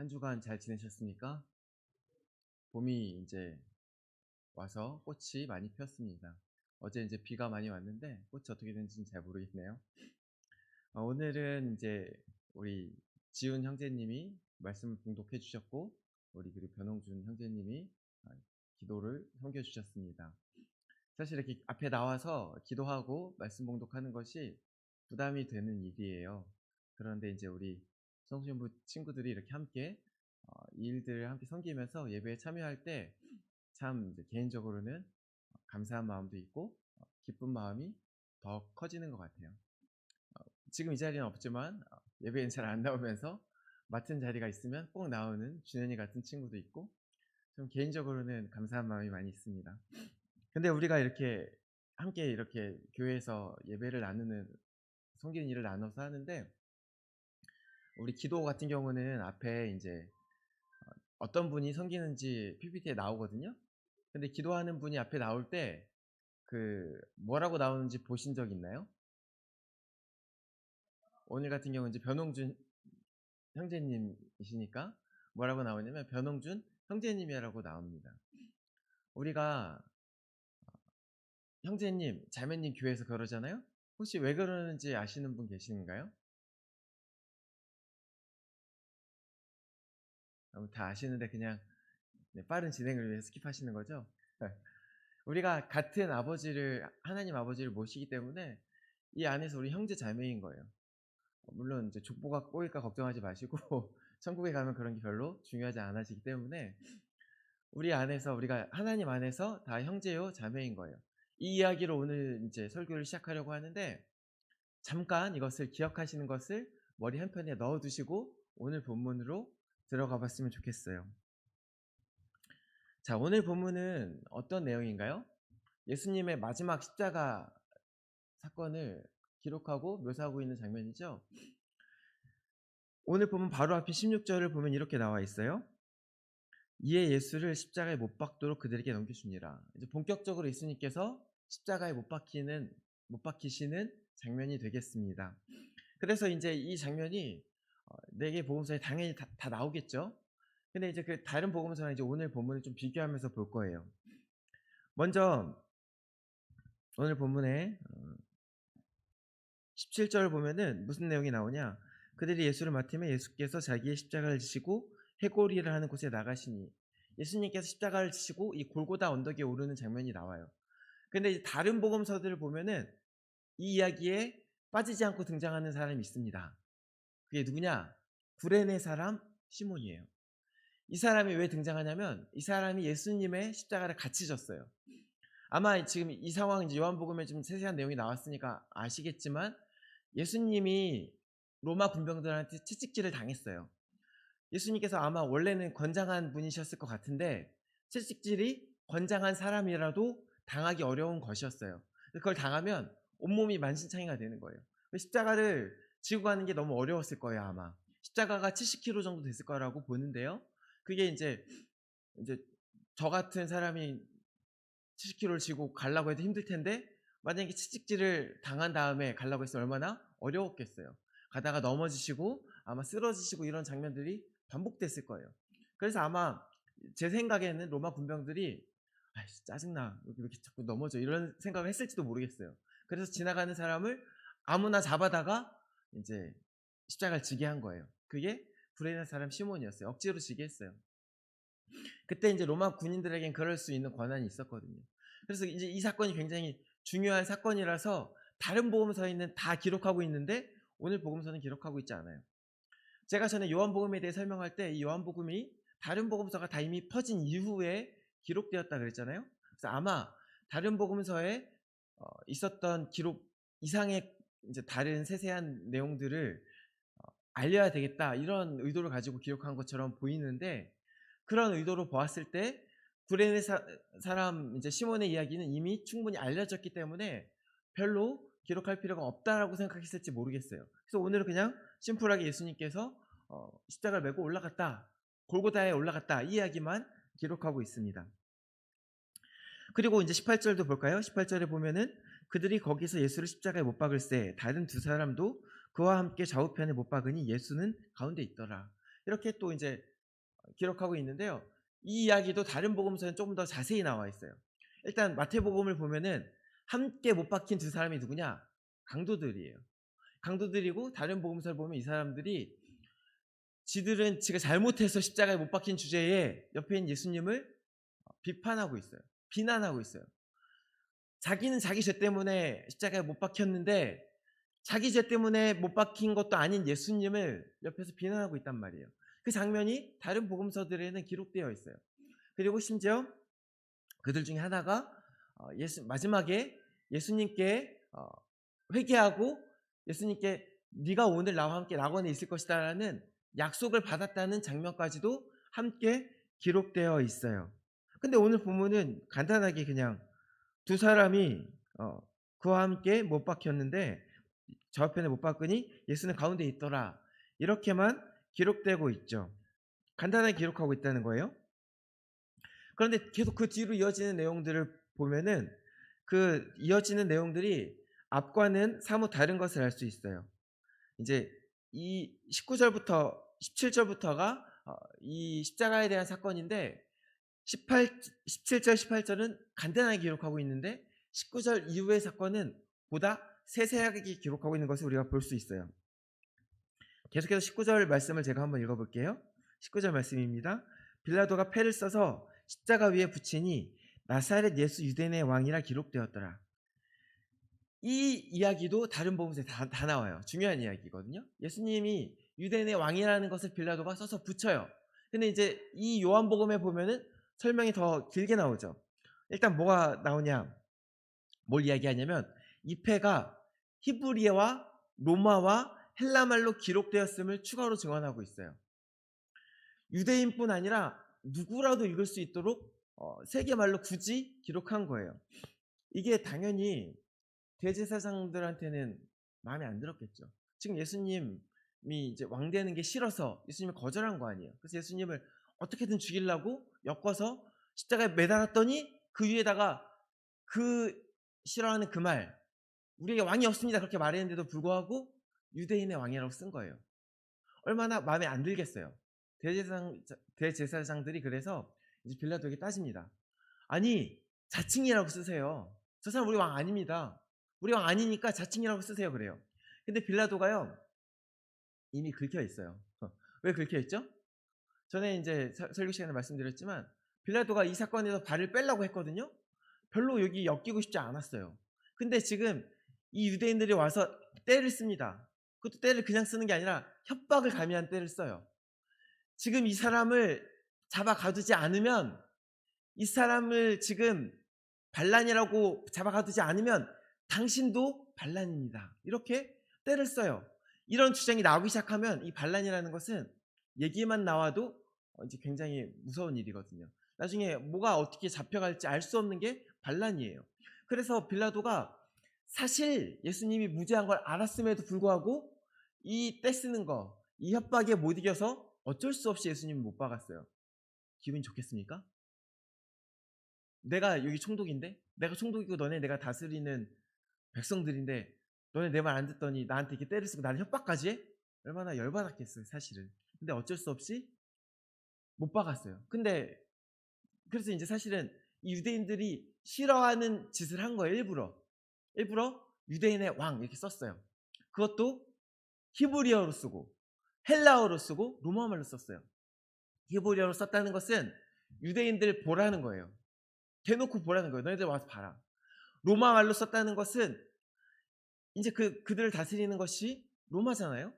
한 주간 잘 지내셨습니까? 봄이 이제 와서 꽃이 많이 폈습니다. 어제 이제 비가 많이 왔는데 꽃이 어떻게 되는지는 잘 모르겠네요. 오늘은 이제 우리 지훈 형제님이 말씀을 봉독해 주셨고, 우리 그리고 변홍준 형제님이 아, 기도를 섬겨 주셨습니다. 사실 이렇게 앞에 나와서 기도하고 말씀 봉독하는 것이 부담이 되는 일이에요. 그런데 이제 우리 성수연부 친구들이 이렇게 함께 이 일들을 함께 섬기면서 예배에 참여할 때 참 개인적으로는 감사한 마음도 있고 기쁜 마음이 더 커지는 것 같아요. 지금 이 자리는 없지만 예배엔 잘 안 나오면서 맡은 자리가 있으면 꼭 나오는 준현이 같은 친구도 있고, 좀 개인적으로는 감사한 마음이 많이 있습니다. 근데 우리가 이렇게 함께 이렇게 교회에서 예배를 나누는 섬기는 일을 나눠서 하는데, 우리 기도 같은 경우는 앞에 이제 어떤 분이 섬기는지 PPT에 나오거든요. 근데 기도하는 분이 앞에 나올 때 뭐라고 나오는지 보신 적 있나요? 오늘 같은 경우는 이제 변홍준 형제님이시니까 뭐라고 나오냐면 변홍준 형제님이라고 나옵니다. 우리가 형제님, 자매님 교회에서 그러잖아요. 혹시 왜 그러는지 아시는 분 계신가요? 다 아시는데 그냥 빠른 진행을 위해 스킵하시는 거죠? 우리가 같은 하나님 아버지를 모시기 때문에 이 안에서 우리 형제 자매인 거예요. 물론 이제 족보가 꼬일까 걱정하지 마시고 천국에 가면 그런 게 별로 중요하지 않아지기 때문에 우리가 하나님 안에서 다 형제요 자매인 거예요. 이 이야기로 오늘 이제 설교를 시작하려고 하는데, 잠깐 이것을 기억하시는 것을 머리 한편에 넣어두시고 오늘 본문으로 들어가 봤으면 좋겠어요. 자, 오늘 본문은 어떤 내용인가요? 예수님의 마지막 십자가 사건을 기록하고 묘사하고 있는 장면이죠. 오늘 보면 바로 앞에 16절을 보면 이렇게 나와 있어요. 이에 예수를 십자가에 못 박도록 그들에게 넘겨줍니다. 이제 본격적으로 예수님께서 십자가에 못 박히시는 장면이 되겠습니다. 그래서 이제 이 장면이 4개 복음서에 당연히 다 나오겠죠. 근데 이제 그 다른 복음서랑 이제 오늘 본문을 좀 비교하면서 볼 거예요. 먼저 오늘 본문에 17절을 보면은 무슨 내용이 나오냐? 그들이 예수를 맡으면 예수께서 자기의 십자가를 지시고 해골이라 하는 곳에 나가시니, 예수님께서 십자가를 지시고 이 골고다 언덕에 오르는 장면이 나와요. 근데 이제 다른 복음서들을 보면은 이 이야기에 빠지지 않고 등장하는 사람이 있습니다. 그게 누구냐? 구레네 사람 시몬이에요. 이 사람이 왜 등장하냐면 이 사람이 예수님의 십자가를 같이 졌어요. 아마 지금 이 상황 이제 요한복음에 좀 세세한 내용이 나왔으니까 아시겠지만 예수님이 로마 군병들한테 채찍질을 당했어요. 예수님께서 아마 원래는 건장한 분이셨을 것 같은데 채찍질이 건장한 사람이라도 당하기 어려운 것이었어요. 그걸 당하면 온몸이 만신창이가 되는 거예요. 십자가를 지고 가는 게 너무 어려웠을 거예요, 아마. 십자가가 70kg 정도 됐을 거라고 보는데요. 그게 이제 저 같은 사람이 70kg를 지고 가려고 해도 힘들 텐데, 만약에 채찍질을 당한 다음에 가려고 했으면 얼마나 어려웠겠어요. 가다가 넘어지시고 아마 쓰러지시고 이런 장면들이 반복됐을 거예요. 그래서 아마 제 생각에는 로마 군병들이 아이씨 짜증나 왜 이렇게 자꾸 넘어져 이런 생각을 했을지도 모르겠어요. 그래서 지나가는 사람을 아무나 잡아다가 이제 십자가를 지게 한 거예요. 그게 구레네 사람 시몬이었어요. 억지로 지게 했어요. 그때 이제 로마 군인들에겐 그럴 수 있는 권한이 있었거든요. 그래서 이제 이 사건이 굉장히 중요한 사건이라서 다른 복음서에는 다 기록하고 있는데 오늘 복음서는 기록하고 있지 않아요. 제가 전에 요한복음에 대해 설명할 때 이 요한복음이 다른 복음서가 다 이미 퍼진 이후에 기록되었다 그랬잖아요. 그래서 아마 다른 복음서에 있었던 기록 이상의 이제 다른 세세한 내용들을 알려야 되겠다 이런 의도를 가지고 기록한 것처럼 보이는데, 그런 의도로 보았을 때 구레네 사람 이제 시몬의 이야기는 이미 충분히 알려졌기 때문에 별로 기록할 필요가 없다라고 생각했을지 모르겠어요. 그래서 오늘은 그냥 심플하게 예수님께서 십자가를 메고 올라갔다, 골고다에 올라갔다 이 이야기만 기록하고 있습니다. 그리고 이제 18절도 볼까요? 18절에 보면은 그들이 거기서 예수를 십자가에 못 박을세 다른 두 사람도 그와 함께 좌우편에 못 박으니 예수는 가운데 있더라. 이렇게 또 이제 기록하고 있는데요. 이 이야기도 다른 복음서에는 조금 더 자세히 나와 있어요. 일단 마태복음을 보면은 함께 못 박힌 두 사람이 누구냐? 강도들이에요. 강도들이고 다른 복음서를 보면 이 사람들이 지들은 지가 잘못해서 십자가에 못 박힌 주제에 옆에 있는 예수님을 비판하고 있어요. 비난하고 있어요. 자기는 자기 죄 때문에 십자가에 못 박혔는데 자기 죄 때문에 못 박힌 것도 아닌 예수님을 옆에서 비난하고 있단 말이에요. 그 장면이 다른 복음서들에는 기록되어 있어요. 그리고 심지어 그들 중에 하나가 마지막에 예수님께 회개하고 예수님께 네가 오늘 나와 함께 낙원에 있을 것이다라는 약속을 받았다는 장면까지도 함께 기록되어 있어요. 근데 오늘 본문은 간단하게 그냥 두 사람이 그와 함께 못 박혔는데 좌우편에 못 박으니 예수는 가운데 있더라. 이렇게만 기록되고 있죠. 간단하게 기록하고 있다는 거예요. 그런데 계속 그 뒤로 이어지는 내용들을 보면은 그 이어지는 내용들이 앞과는 사뭇 다른 것을 알 수 있어요. 이제 이 19절부터 17절부터가 이 십자가에 대한 사건인데 17절 18절은 간단하게 기록하고 있는데 19절 이후의 사건은 보다 세세하게 기록하고 있는 것을 우리가 볼 수 있어요. 계속해서 19절 말씀을 제가 한번 읽어볼게요. 19절 말씀입니다. 빌라도가 패를 써서 십자가 위에 붙이니 나사렛 예수 유대인의 왕이라 기록되었더라. 이 이야기도 다른 복음서에 다 나와요. 중요한 이야기거든요. 예수님이 유대인의 왕이라는 것을 빌라도가 써서 붙여요. 근데 이제 이 요한복음에 보면은 설명이 더 길게 나오죠. 일단 뭐가 나오냐, 뭘 이야기하냐면 이 패가 히브리어와 로마와 헬라말로 기록되었음을 추가로 증언하고 있어요. 유대인뿐 아니라 누구라도 읽을 수 있도록 세계말로 굳이 기록한 거예요. 이게 당연히 대제사장들한테는 마음에 안 들었겠죠. 지금 예수님이 이제 왕 되는 게 싫어서 예수님을 거절한 거 아니에요. 그래서 예수님을 어떻게든 죽이려고 엮어서 십자가에 매달았더니 그 위에다가 그 싫어하는 그 말, 우리에게 왕이 없습니다 그렇게 말했는데도 불구하고 유대인의 왕이라고 쓴 거예요. 얼마나 마음에 안 들겠어요. 대제사장들이 그래서 이제 빌라도에게 따집니다. 아니 자칭이라고 쓰세요. 저 사람 우리 왕 아닙니다. 우리 왕 아니니까 자칭이라고 쓰세요. 그래요. 근데 빌라도가요 이미 긁혀 있어요. 왜 긁혀 있죠? 전에 이제 설교 시간에 말씀드렸지만 빌라도가 이 사건에서 발을 빼려고 했거든요. 별로 여기 엮이고 싶지 않았어요. 근데 지금 이 유대인들이 와서 때를 씁니다. 그것도 때를 그냥 쓰는 게 아니라 협박을 가미한 때를 써요. 지금 이 사람을 잡아 가두지 않으면, 이 사람을 지금 반란이라고 잡아 가두지 않으면 당신도 반란입니다. 이렇게 때를 써요. 이런 주장이 나오기 시작하면 이 반란이라는 것은 얘기만 나와도 이제 굉장히 무서운 일이거든요. 나중에 뭐가 어떻게 잡혀갈지 알 수 없는 게 반란이에요. 그래서 빌라도가 사실 예수님이 무죄한 걸 알았음에도 불구하고 이 떼 쓰는 거, 이 협박에 못 이겨서 어쩔 수 없이 예수님을 못 박았어요. 기분이 좋겠습니까? 내가 여기 총독인데, 내가 총독이고 너네 내가 다스리는 백성들인데 너네 내 말 안 듣더니 나한테 이렇게 때를 쓰고 나를 협박까지 해? 얼마나 열받았겠어요 사실은. 근데 어쩔 수 없이 못 박았어요. 근데 그래서 이제 사실은 이 유대인들이 싫어하는 짓을 한 거예요. 일부러 유대인의 왕 이렇게 썼어요. 그것도 히브리어로 쓰고 헬라어로 쓰고 로마말로 썼어요. 히브리어로 썼다는 것은 유대인들 보라는 거예요. 대놓고 보라는 거예요. 너희들 와서 봐라. 로마말로 썼다는 것은 이제 그들을 다스리는 것이 로마잖아요.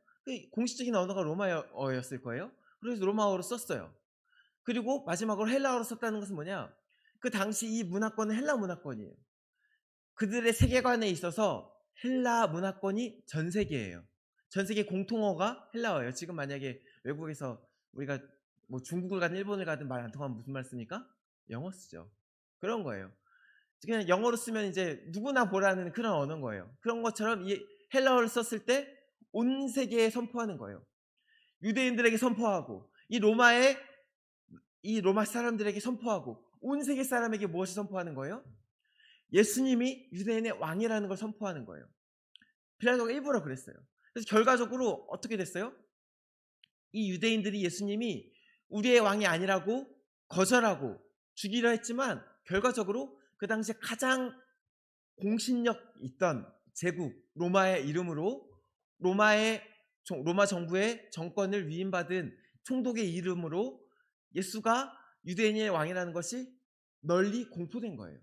공식적인 언어가 로마어였을 거예요. 그래서 로마어로 썼어요. 그리고 마지막으로 헬라어로 썼다는 것은 뭐냐? 그 당시 이 문화권은 헬라 문화권이에요. 그들의 세계관에 있어서 헬라 문화권이 전 세계예요. 전 세계 공통어가 헬라어예요. 지금 만약에 외국에서 우리가 뭐 중국을 가든 일본을 가든 말 안 통하면 무슨 말 씁니까? 영어 쓰죠. 그런 거예요. 그냥 영어로 쓰면 이제 누구나 보라는 그런 언어인 거예요. 그런 것처럼 이 헬라어를 썼을 때 온 세계에 선포하는 거예요. 유대인들에게 선포하고 이 로마 사람들에게 선포하고 온 세계 사람에게 무엇을 선포하는 거예요? 예수님이 유대인의 왕이라는 걸 선포하는 거예요. 빌라도가 일부러 그랬어요. 그래서 결과적으로 어떻게 됐어요? 이 유대인들이 예수님이 우리의 왕이 아니라고 거절하고 죽이려 했지만 결과적으로 그 당시에 가장 공신력 있던 제국 로마의 이름으로 로마 정부의 정권을 위임받은 총독의 이름으로 예수가 유대인의 왕이라는 것이 널리 공포된 거예요.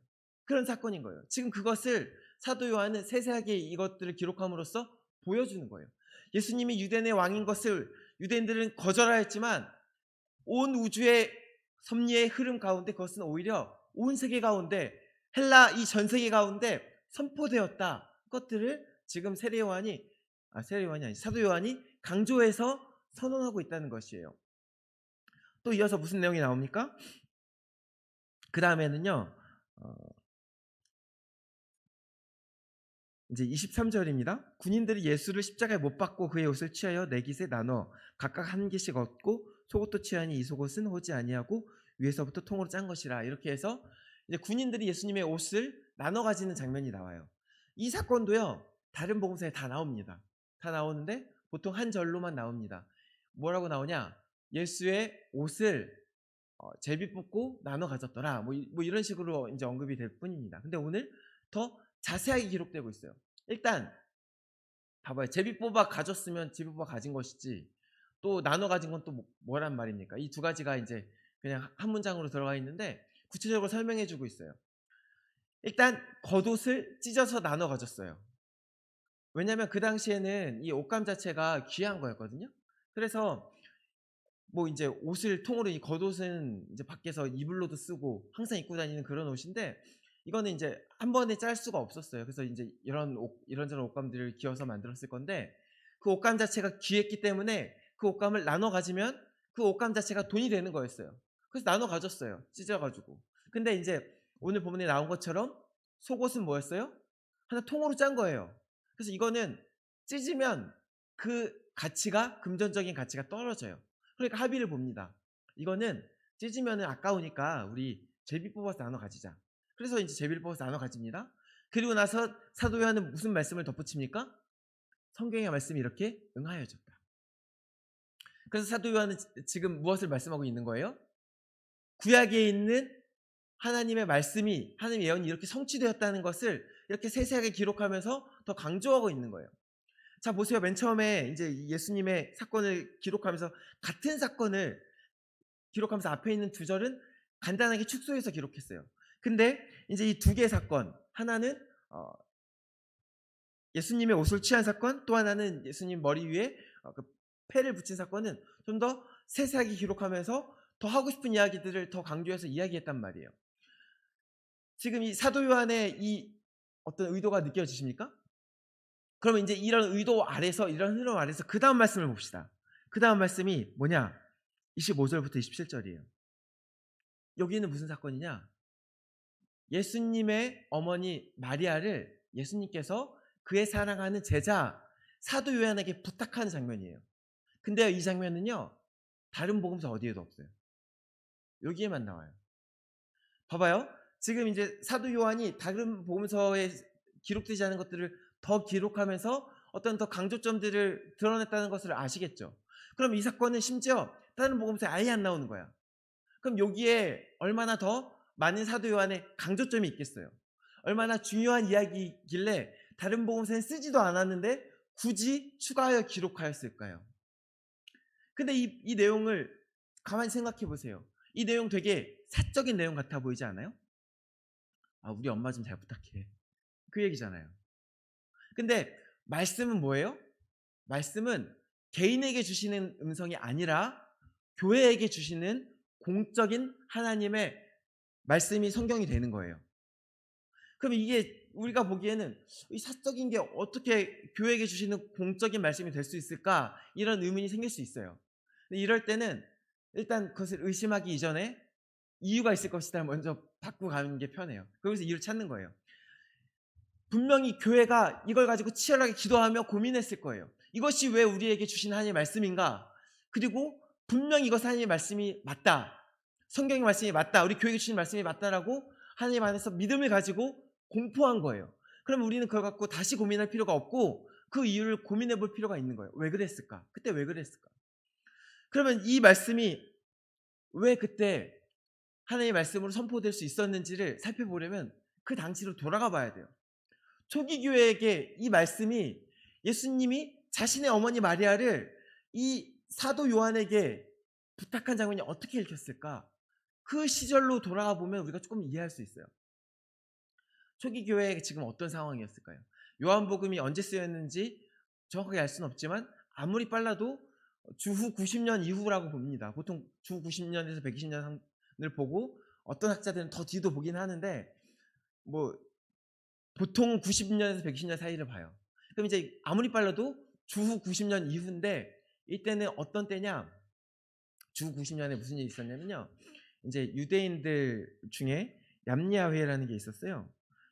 그런 사건인 거예요. 지금 그것을 사도 요한은 세세하게 이것들을 기록함으로써 보여주는 거예요. 예수님이 유대인의 왕인 것을 유대인들은 거절하였지만 온 우주의 섭리의 흐름 가운데 그것은 오히려 온 세계 가운데 헬라 이 전 세계 가운데 선포되었다. 것들을 지금 세례 요한이 아니 사도 요한이 강조해서 선언하고 있다는 것이에요. 또 이어서 무슨 내용이 나옵니까? 그 다음에는요. 이제 23절입니다. 군인들이 예수를 십자가에 못 박고 그의 옷을 취하여 네 깃에 나눠 각각 한 개씩 얻고 속옷도 취하니 이 속옷은 호지 아니하고 위에서부터 통으로 짠 것이라. 이렇게 해서 이제 군인들이 예수님의 옷을 나눠 가지는 장면이 나와요. 이 사건도요. 다른 복음서에 다 나옵니다. 다 나오는데 보통 한 절로만 나옵니다. 뭐라고 나오냐? 예수의 옷을 제비 뽑고 나눠 가졌더라. 뭐 이런 식으로 이제 언급이 될 뿐입니다. 근데 오늘 더 자세하게 기록되고 있어요. 일단 봐봐요. 제비 뽑아 가졌으면 제비 뽑아 가진 것이지 또 나눠 가진 건 또 뭐란 말입니까? 이 두 가지가 이제 그냥 한 문장으로 들어가 있는데 구체적으로 설명해 주고 있어요. 일단 겉옷을 찢어서 나눠 가졌어요. 왜냐하면 그 당시에는 이 옷감 자체가 귀한 거였거든요. 그래서 뭐 이제 옷을 통으로 이 겉옷은 이제 밖에서 이불로도 쓰고 항상 입고 다니는 그런 옷인데 이거는 이제 한 번에 짤 수가 없었어요. 그래서 이제 이런저런 옷감들을 기어서 만들었을 건데 그 옷감 자체가 귀했기 때문에 그 옷감을 나눠 가지면 그 옷감 자체가 돈이 되는 거였어요. 그래서 나눠 가졌어요. 찢어가지고. 근데 이제 오늘 본문에 나온 것처럼 속옷은 뭐였어요? 하나 통으로 짠 거예요. 그래서 이거는 찢으면 그 가치가 금전적인 가치가 떨어져요. 그러니까 합의를 봅니다. 이거는 찢으면 아까우니까 우리 제비 뽑아서 나눠 가지자. 그래서 이제 제비를 뽑아서 나눠 가집니다. 그리고 나서 사도 요한은 무슨 말씀을 덧붙입니까? 성경의 말씀이 이렇게 응하여졌다. 그래서 사도 요한은 지금 무엇을 말씀하고 있는 거예요? 구약에 있는 하나님의 말씀이 하나님의 예언이 이렇게 성취되었다는 것을 이렇게 세세하게 기록하면서 더 강조하고 있는 거예요. 자 보세요. 맨 처음에 이제 예수님의 사건을 기록하면서 같은 사건을 기록하면서 앞에 있는 두 절은 간단하게 축소해서 기록했어요. 근데 이제 이 두 개의 사건, 하나는 예수님의 옷을 취한 사건, 또 하나는 예수님 머리 위에 그 패를 붙인 사건은 좀 더 세세하게 기록하면서 더 하고 싶은 이야기들을 더 강조해서 이야기했단 말이에요. 지금 이 사도 요한의 이 어떤 의도가 느껴지십니까? 그러면 이제 이런 의도 아래서 이런 흐름 아래서 그 다음 말씀을 봅시다. 그 다음 말씀이 뭐냐? 25절부터 27절이에요. 여기는 무슨 사건이냐? 예수님의 어머니 마리아를 예수님께서 그의 사랑하는 제자 사도 요한에게 부탁하는 장면이에요. 근데 이 장면은요. 다른 복음서 어디에도 없어요. 여기에만 나와요. 봐봐요. 지금 이제 사도 요한이 다른 복음서에 기록되지 않은 것들을 더 기록하면서 어떤 더 강조점들을 드러냈다는 것을 아시겠죠? 그럼 이 사건은 심지어 다른 복음서에 아예 안 나오는 거야. 그럼 여기에 얼마나 더 많은 사도 요한의 강조점이 있겠어요? 얼마나 중요한 이야기이길래 다른 복음서는 쓰지도 않았는데 굳이 추가하여 기록하였을까요? 근데 이 내용을 가만히 생각해 보세요. 이 내용 되게 사적인 내용 같아 보이지 않아요? 아, 우리 엄마 좀 잘 부탁해. 그 얘기잖아요. 근데 말씀은 뭐예요? 말씀은 개인에게 주시는 음성이 아니라 교회에게 주시는 공적인 하나님의 말씀이 성경이 되는 거예요. 그럼 이게 우리가 보기에는 이 사적인 게 어떻게 교회에게 주시는 공적인 말씀이 될 수 있을까? 이런 의문이 생길 수 있어요. 근데 이럴 때는 일단 그것을 의심하기 이전에 이유가 있을 것이다 먼저 받고 가는 게 편해요. 거기서 이유를 찾는 거예요. 분명히 교회가 이걸 가지고 치열하게 기도하며 고민했을 거예요. 이것이 왜 우리에게 주신 하나님의 말씀인가? 그리고 분명히 이것 하나님의 말씀이 맞다. 성경의 말씀이 맞다. 우리 교회에 주신 말씀이 맞다라고 하나님 안에서 믿음을 가지고 공포한 거예요. 그럼 우리는 그걸 갖고 다시 고민할 필요가 없고 그 이유를 고민해 볼 필요가 있는 거예요. 왜 그랬을까? 그때 왜 그랬을까? 그러면 이 말씀이 왜 그때 하나님의 말씀으로 선포될 수 있었는지를 살펴보려면 그 당시로 돌아가 봐야 돼요. 초기 교회에게 이 말씀이 예수님이 자신의 어머니 마리아를 이 사도 요한에게 부탁한 장면이 어떻게 읽혔을까? 그 시절로 돌아가 보면 우리가 조금 이해할 수 있어요. 초기 교회가 지금 어떤 상황이었을까요? 요한복음이 언제 쓰였는지 정확하게 알 수는 없지만 아무리 빨라도 주후 90년 이후라고 봅니다. 보통 주 90년에서 120년을 보고 어떤 학자들은 더 뒤도 보긴 하는데 뭐 보통 90년에서 120년 사이를 봐요. 그럼 이제 아무리 빨라도 주후 90년 이후인데 이때는 어떤 때냐? 주 90년에 무슨 일이 있었냐면요. 이제 유대인들 중에 얌리아회라는 게 있었어요.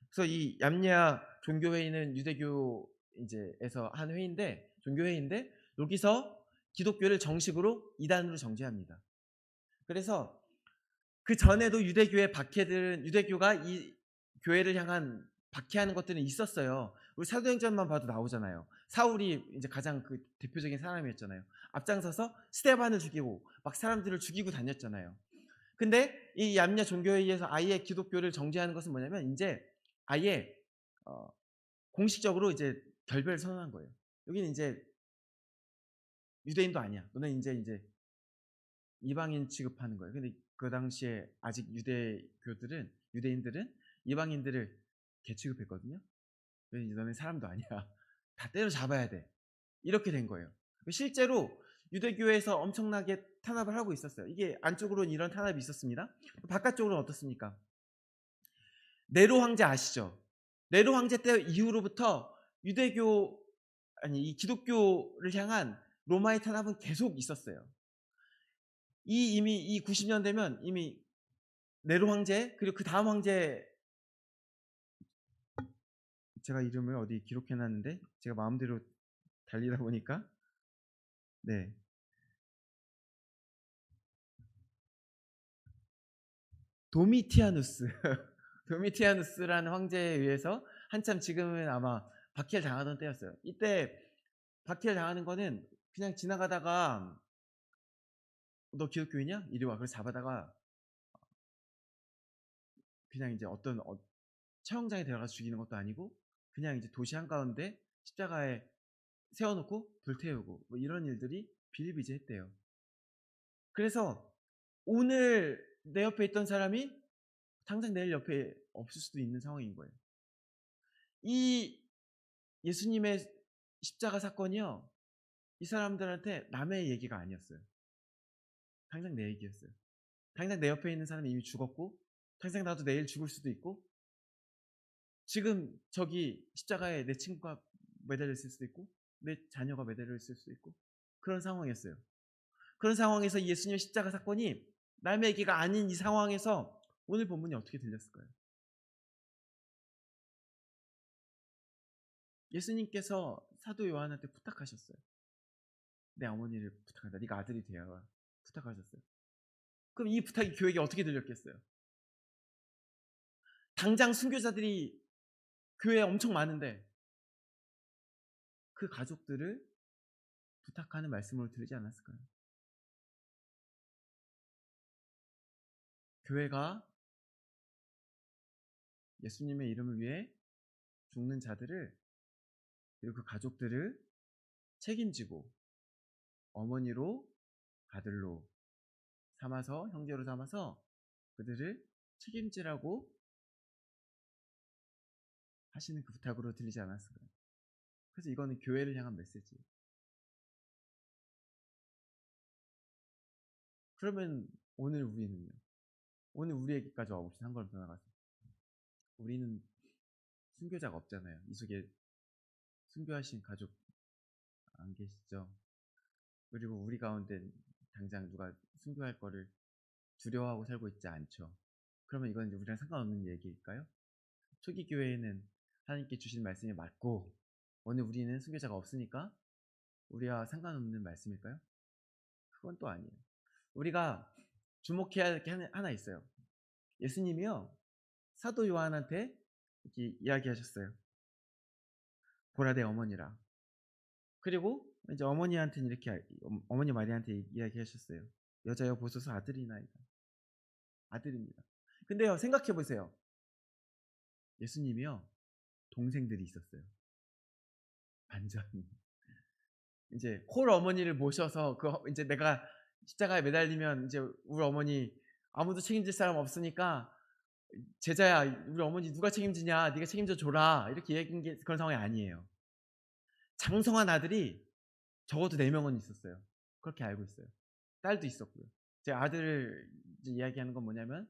그래서 이 얌리아 종교회의는 유대교 이제에서 한 회의인데 종교회의인데 여기서 기독교를 정식으로 이단으로 정죄합니다. 그래서 그 전에도 유대교의 박해들은 유대교가 이 교회를 향한 박해하는 것들은 있었어요. 우리 사도행전만 봐도 나오잖아요. 사울이 이제 가장 그 대표적인 사람이었잖아요. 앞장서서 스데반을 죽이고 막 사람들을 죽이고 다녔잖아요. 근데 이 얌야 종교회의에서 아예 기독교를 정죄하는 것은 뭐냐면 이제 아예 어, 공식적으로 이제 결별을 선언한 거예요. 여기는 이제 유대인도 아니야. 너는 이제 이방인 취급하는 거예요. 근데 그 당시에 아직 유대인들은 이방인들을 개 취급했거든요. 그래서 너네 사람도 아니야. 다 때려잡아야 돼. 이렇게 된 거예요. 실제로 유대교에서 엄청나게 탄압을 하고 있었어요. 이게 안쪽으로는 이런 탄압이 있었습니다. 바깥쪽으로는 어떻습니까? 네로 황제 아시죠? 네로 황제 때 이후로부터 유대교 이 기독교를 향한 로마의 탄압은 계속 있었어요. 이미 이 90년 되면 이미 네로 황제 그리고 그 다음 황제 제가 이름을 어디 기록해 놨는데 제가 마음대로 달리다 보니까 네. 도미티아누스 도미티아누스라는 황제에 의해서 한참 지금은 아마 박해를 당하던 때였어요. 이때 박해를 당하는 거는 그냥 지나가다가 너 기독교이냐? 이리 와. 그래서 잡아다가 그냥 이제 어떤 처형장에 데려가서 죽이는 것도 아니고 그냥 이제 도시 한가운데 십자가에 세워놓고 불태우고 뭐 이런 일들이 비일비재했대요. 그래서 오늘 내 옆에 있던 사람이 당장 내일 옆에 없을 수도 있는 상황인 거예요. 이 예수님의 십자가 사건이요. 이 사람들한테 남의 얘기가 아니었어요. 당장 내 얘기였어요. 당장 내 옆에 있는 사람이 이미 죽었고 당장 나도 내일 죽을 수도 있고 지금 저기 십자가에 내 친구가 매달려 있을 수도 있고 내 자녀가 매달려 있을 수도 있고 그런 상황이었어요. 그런 상황에서 예수님의 십자가 사건이 남의 얘기가 아닌 이 상황에서 오늘 본문이 어떻게 들렸을까요? 예수님께서 사도 요한한테 부탁하셨어요. 내 어머니를 부탁한다. 네가 아들이 되어라. 부탁하셨어요. 그럼 이 부탁이 교회에 어떻게 들렸겠어요? 당장 순교자들이 교회에 엄청 많은데 그 가족들을 부탁하는 말씀으로 들리지 않았을까요? 교회가 예수님의 이름을 위해 죽는 자들을 그리고 그 가족들을 책임지고 어머니로 아들로 삼아서 형제로 삼아서 그들을 책임지라고 하시는 그 부탁으로 들리지 않았을까요? 그래서 이거는 교회를 향한 메시지예요. 그러면 오늘 우리는요? 오늘 우리에게까지 와보신 한 걸음 더 나가서 우리는 순교자가 없잖아요. 이 속에 순교하신 가족 안 계시죠? 그리고 우리 가운데 당장 누가 순교할 거를 두려워하고 살고 있지 않죠. 그러면 이건 이제 우리랑 상관없는 얘기일까요? 초기 교회에는 하나님께 주신 말씀이 맞고 오늘 우리는 순교자가 없으니까 우리와 상관없는 말씀일까요? 그건 또 아니에요. 우리가 주목해야 할 게 하나 있어요. 예수님이요 사도 요한한테 이렇게 이야기하셨어요. 보라 내 어머니라. 그리고 이제 어머니한테는 이렇게 어머니 마리아한테 이야기하셨어요. "여자여 보소서 아들이나이다." 아들입니다. 근데요 생각해 보세요. 예수님이요 동생들이 있었어요. 완전 이제 홀 어머니를 모셔서 이제 내가 십자가에 매달리면 이제 우리 어머니 아무도 책임질 사람 없으니까 "제자야 우리 어머니 누가 책임지냐. 네가 책임져 줘라." 이렇게 얘기한 게 그런 상황이 아니에요. 장성한 아들이 적어도 4 명은 있었어요. 그렇게 알고 있어요. 딸도 있었고요. 제가 아들을 이제 이야기하는 건 뭐냐면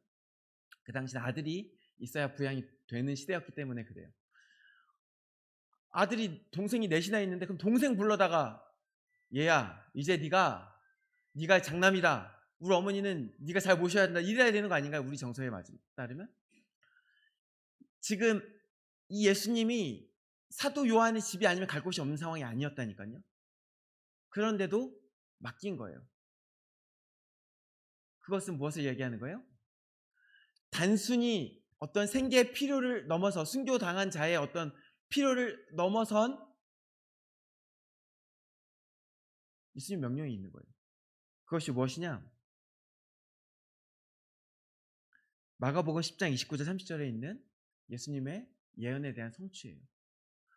그 당시는 아들이 있어야 부양이 되는 시대였기 때문에 그래요. 아들이 동생이 넷이나 있는데 그럼 동생 불러다가 "얘야 이제 네가 장남이다. 우리 어머니는 네가 잘 모셔야 된다." 이래야 되는 거 아닌가요? 우리 정서에 따르면? 지금 이 예수님이 사도 요한의 집이 아니면 갈 곳이 없는 상황이 아니었다니깐요. 그런데도 맡긴 거예요. 그것은 무엇을 얘기하는 거예요? 단순히 어떤 생계의 필요를 넘어서 순교당한 자의 어떤 필요를 넘어선 예수님 명령이 있는 거예요. 그것이 무엇이냐? 마가복음 10장 29절 30절에 있는 예수님의 예언에 대한 성취예요.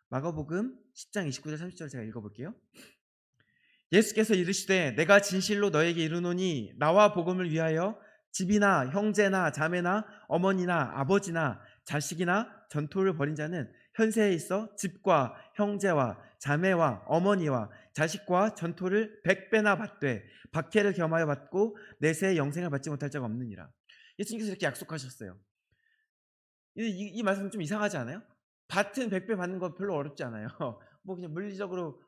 마가복음 10장 29절 30절 제가 읽어볼게요. 예수께서 이르시되 내가 진실로 너에게 이르노니 나와 복음을 위하여 집이나 형제나 자매나 어머니나 아버지나 자식이나 전토를 벌인 자는 현세에 있어 집과 형제와 자매와 어머니와 자식과 전토를 100배나 받되 박해를 겸하여 받고 내세의 영생을 받지 못할 자가 없느니라. 예수님께서 이렇게 약속하셨어요. 이 말씀 좀 이상하지 않아요? 밭은 100배 받는 거 별로 어렵지 않아요. 뭐 그냥 물리적으로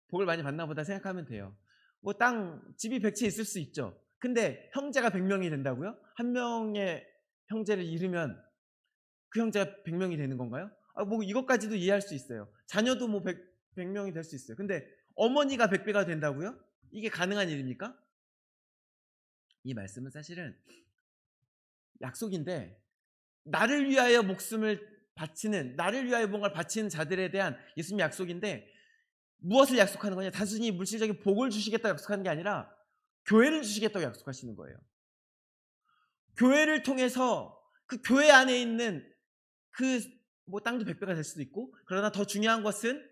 복을 많이 받나 보다 생각하면 돼요. 뭐 집이 100채 있을 수 있죠. 근데 형제가 100명이 된다고요? 한 명의 형제를 잃으면 그 형제가 100명이 되는 건가요? 뭐 이것까지도 이해할 수 있어요. 자녀도 뭐 100명이 될 수 있어요. 근데 어머니가 100배가 된다고요? 이게 가능한 일입니까? 이 말씀은 사실은 약속인데 나를 위하여 목숨을 바치는, 나를 위하여 뭔가를 바치는 자들에 대한 예수님의 약속인데 무엇을 약속하는 거냐? 단순히 물질적인 복을 주시겠다고 약속하는 게 아니라 교회를 주시겠다고 약속하시는 거예요. 교회를 통해서 그 교회 안에 있는 뭐 땅도 100배가 될 수도 있고, 그러나 더 중요한 것은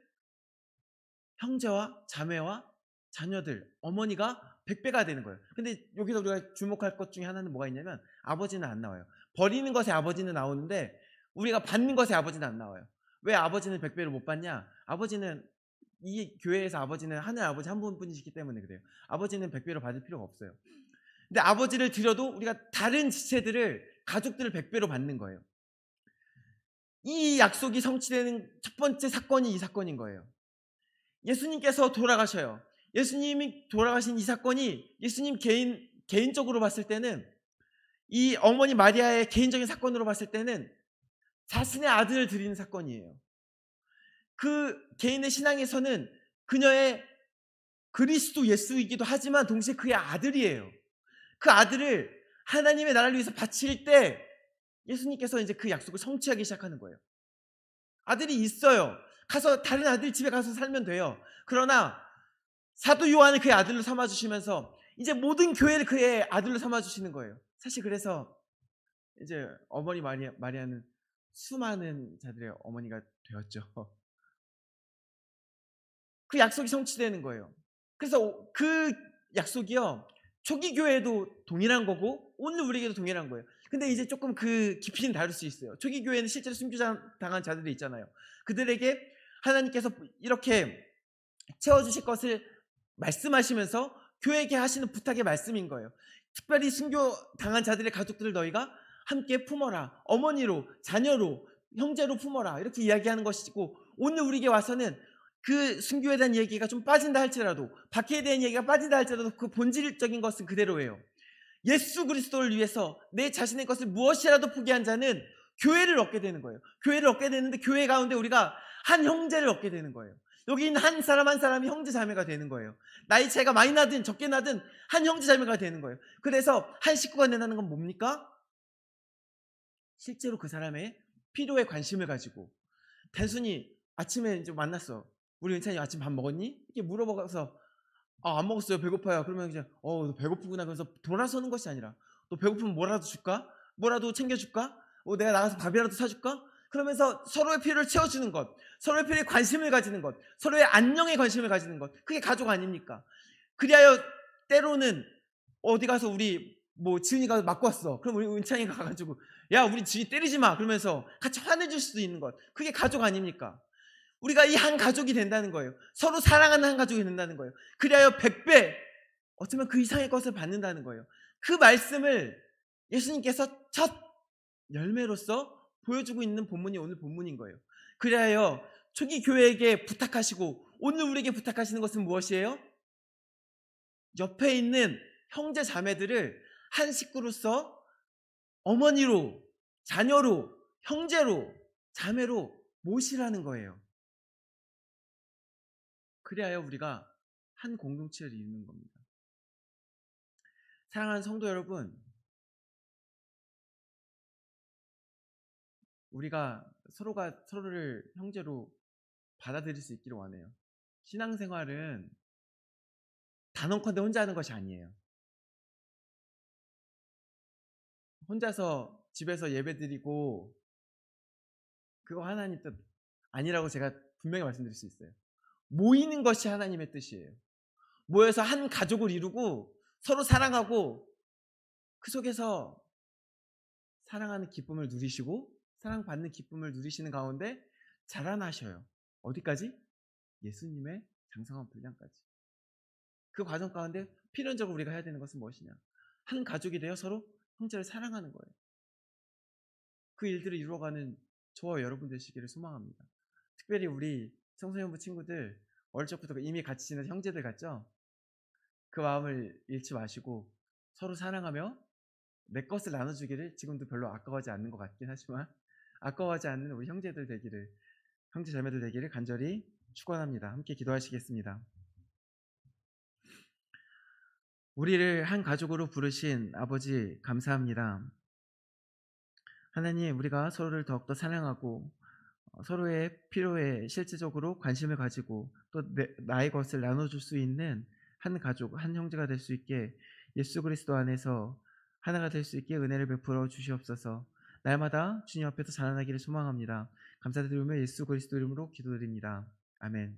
형제와 자매와 자녀들, 어머니가 100배가 되는 거예요. 근데 여기서 우리가 주목할 것 중에 하나는 뭐가 있냐면 아버지는 안 나와요. 버리는 것에 아버지는 나오는데 우리가 받는 것에 아버지는 안 나와요. 왜 아버지는 100배를 못 받냐? 아버지는 이 교회에서 아버지는 하늘 아버지 한 분뿐이시기 때문에 그래요. 아버지는 100배로 받을 필요가 없어요. 근데 아버지를 드려도 우리가 다른 지체들을, 가족들을 100배로 받는 거예요. 이 약속이 성취되는 첫 번째 사건이 이 사건인 거예요. 예수님께서 돌아가셔요. 예수님이 돌아가신 이 사건이 예수님 개인적으로 봤을 때는, 이 어머니 마리아의 개인적인 사건으로 봤을 때는 자신의 아들을 드리는 사건이에요. 그 개인의 신앙에서는 그녀의 그리스도 예수이기도 하지만 동시에 그의 아들이에요. 그 아들을 하나님의 나라를 위해서 바칠 때 예수님께서 이제 그 약속을 성취하기 시작하는 거예요. 아들이 있어요. 가서 다른 아들 집에 가서 살면 돼요. 그러나 사도 요한을 그의 아들로 삼아주시면서 이제 모든 교회를 그의 아들로 삼아주시는 거예요. 사실 그래서 이제 어머니 마리아는 수많은 자들의 어머니가 되었죠. 그 약속이 성취되는 거예요. 그래서 그 약속이요, 초기 교회에도 동일한 거고 오늘 우리에게도 동일한 거예요. 근데 이제 조금 그 깊이는 다를 수 있어요. 초기 교회는 실제로 순교당한 자들이 있잖아요. 그들에게 하나님께서 이렇게 채워주실 것을 말씀하시면서 교회에게 하시는 부탁의 말씀인 거예요. 특별히 순교당한 자들의 가족들을 너희가 함께 품어라. 어머니로, 자녀로, 형제로 품어라. 이렇게 이야기하는 것이고, 오늘 우리에게 와서는 그 순교에 대한 얘기가 좀 빠진다 할지라도, 박해에 대한 얘기가 빠진다 할지라도 그 본질적인 것은 그대로예요. 예수 그리스도를 위해서 내 자신의 것을 무엇이라도 포기한 자는 교회를 얻게 되는 거예요. 교회를 얻게 되는데 교회 가운데 우리가 한 형제를 얻게 되는 거예요. 여기 있는 한 사람 한 사람이 형제 자매가 되는 거예요. 나이 차이가 많이 나든 적게 나든 한 형제 자매가 되는 거예요. 그래서 한 식구가 된다는 건 뭡니까? 실제로 그 사람의 필요에 관심을 가지고, 단순히 아침에 이제 만났어. 우리 은찬이 아침 밥 먹었니? 이렇게 물어봐서 안 먹었어요. 배고파요. 그러면 이제 너 배고프구나. 그래서 돌아서는 것이 아니라 너 배고프면 뭐라도 줄까? 뭐라도 챙겨줄까? 내가 나가서 밥이라도 사줄까? 그러면서 서로의 필요를 채워주는 것, 서로의 필요에 관심을 가지는 것, 서로의 안녕에 관심을 가지는 것, 그게 가족 아닙니까? 그리하여 때로는 어디 가서 우리 지은이가 맞고 왔어. 그럼 우리 은창이가 가가지고 야 우리 지은이 때리지 마 그러면서 같이 화내줄 수도 있는 것, 그게 가족 아닙니까? 우리가 이 한 가족이 된다는 거예요. 서로 사랑하는 한 가족이 된다는 거예요. 그리하여 100배 어쩌면 그 이상의 것을 받는다는 거예요. 그 말씀을 예수님께서 첫 열매로서 보여주고 있는 본문이 오늘 본문인 거예요. 그리하여 초기 교회에게 부탁하시고 오늘 우리에게 부탁하시는 것은 무엇이에요? 옆에 있는 형제 자매들을 한 식구로서 어머니로, 자녀로, 형제로, 자매로 모시라는 거예요. 그래야 우리가 한 공동체를 이루는 겁니다. 사랑하는 성도 여러분, 우리가 서로가 서로를 형제로 받아들일 수 있기를 원해요. 신앙생활은 단언컨대 혼자 하는 것이 아니에요. 혼자서 집에서 예배드리고 그거 하나님 뜻 아니라고 제가 분명히 말씀드릴 수 있어요. 모이는 것이 하나님의 뜻이에요. 모여서 한 가족을 이루고 서로 사랑하고 그 속에서 사랑하는 기쁨을 누리시고 사랑받는 기쁨을 누리시는 가운데 자라나셔요. 어디까지? 예수님의 장성한 분량까지. 그 과정 가운데 필연적으로 우리가 해야 되는 것은 무엇이냐? 한 가족이 되어 서로 형제를 사랑하는 거예요. 그 일들을 이루어가는 저와 여러분 되시기를 소망합니다. 특별히 우리 청소년부 친구들 어릴 적부터 이미 같이 지낸 형제들 같죠? 그 마음을 잃지 마시고 서로 사랑하며 내 것을 나눠주기를 지금도 별로 아까워하지 않는 것 같긴 하지만 아까워하지 않는 우리 형제들 되기를, 형제 자매들 되기를 간절히 축원합니다. 함께 기도하시겠습니다. 우리를 한 가족으로 부르신 아버지 감사합니다. 하나님, 우리가 서로를 더욱더 사랑하고 서로의 필요에 실질적으로 관심을 가지고 또 나의 것을 나눠줄 수 있는 한 가족, 한 형제가 될 수 있게 예수 그리스도 안에서 하나가 될 수 있게 은혜를 베풀어 주시옵소서. 날마다 주님 앞에서 자라나기를 소망합니다. 감사드리며 예수 그리스도 이름으로 기도드립니다. 아멘.